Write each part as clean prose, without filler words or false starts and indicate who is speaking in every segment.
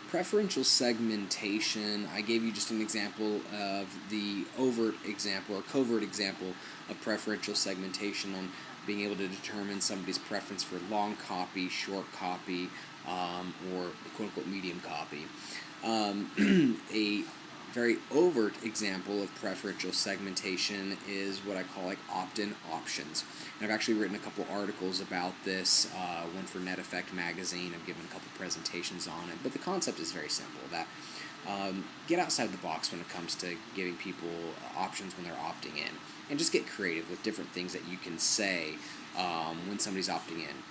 Speaker 1: Preferential segmentation, I gave you just an example of the overt example or covert example of preferential segmentation on being able to determine somebody's preference for long copy, short copy, or quote-unquote medium copy. A very overt example of preferential segmentation is what I call like opt-in options. And I've actually written a couple articles about this, one for Net Effect magazine. I've given a couple presentations on it, but the concept is very simple, that get outside the box when it comes to giving people options when they're opting in, and just get creative with different things that you can say when somebody's opting in.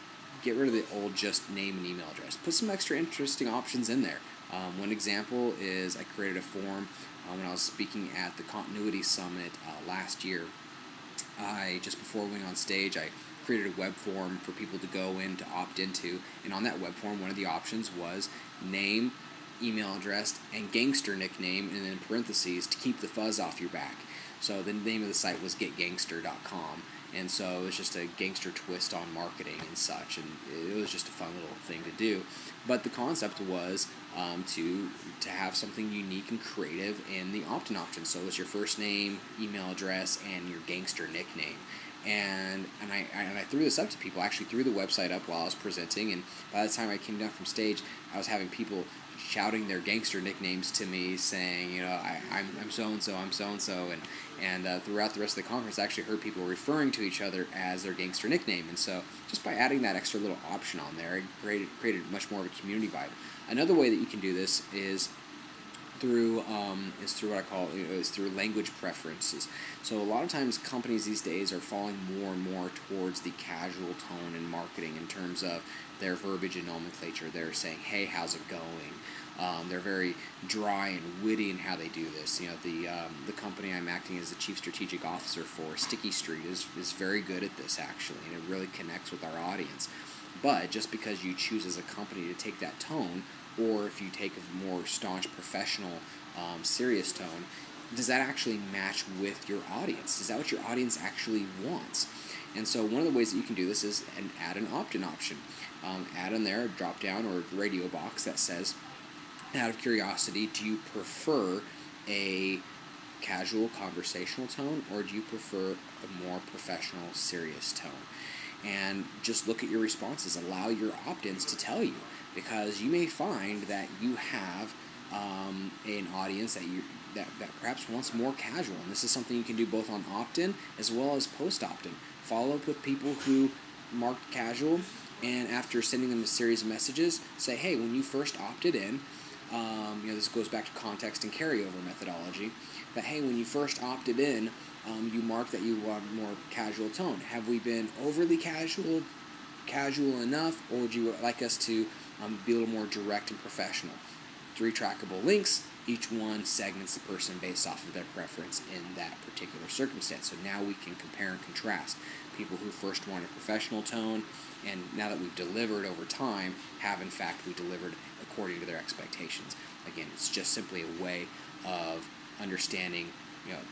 Speaker 1: Get rid of the old just name and email address. Put some extra interesting options in there. One example is I created a form when I was speaking at the Continuity Summit last year. Just before going on stage, I created a web form for people to go in to opt into, and on that web form, one of the options was name, email address, and gangster nickname, and then parentheses to keep the fuzz off your back. So the name of the site was getgangster.com. And so it was just a gangster twist on marketing and such, and it was just a fun little thing to do. But the concept was to have something unique and creative in the opt-in option. So it was your first name, email address, and your gangster nickname. And I threw this up to people. I actually threw the website up while I was presenting, and by the time I came down from stage, I was having people shouting their gangster nicknames to me, saying, I'm so-and-so, I'm so-and-so, and throughout the rest of the conference, I actually heard people referring to each other as their gangster nickname, and so just by adding that extra little option on there, it created much more of a community vibe. Another way that you can do this is through what I call is through language preferences. So a lot of times companies these days are falling more and more towards the casual tone in marketing in terms of their verbiage and nomenclature. They're saying, "Hey, how's it going?" They're very dry and witty in how they do this. The company I'm acting as the chief strategic officer for, Sticky Street, is very good at this actually, and it really connects with our audience. But just because you choose as a company to take that tone, or if you take a more staunch, professional, serious tone, does that actually match with your audience? Is that what your audience actually wants? And so one of the ways that you can do this is add an opt-in option. Add in there a drop-down or a radio box that says, out of curiosity, do you prefer a casual conversational tone, or do you prefer a more professional, serious tone? And just look at your responses. Allow your opt-ins to tell you, because you may find that you have an audience that perhaps wants more casual, and this is something you can do both on opt-in as well as post-opt-in. Follow up with people who marked casual, and after sending them a series of messages, say, hey, when you first opted in, this goes back to context and carryover methodology, that hey, when you first opted in, you marked that you want more casual tone. Have we been overly casual enough, or would you like us to be a little more direct and professional? 3 trackable links, each one segments the person based off of their preference in that particular circumstance. So now we can compare and contrast people who first wanted a professional tone, and now that we've delivered over time, have in fact we delivered according to their expectations. Again, it's just simply a way of understanding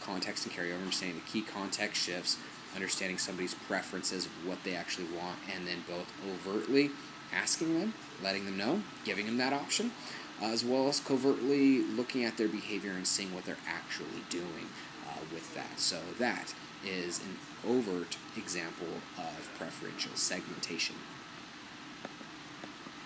Speaker 1: context and carryover, understanding the key context shifts, understanding somebody's preferences, what they actually want, and then both overtly asking them, letting them know, giving them that option, as well as covertly looking at their behavior and seeing what they're actually doing with that. So that is an overt example of preferential segmentation.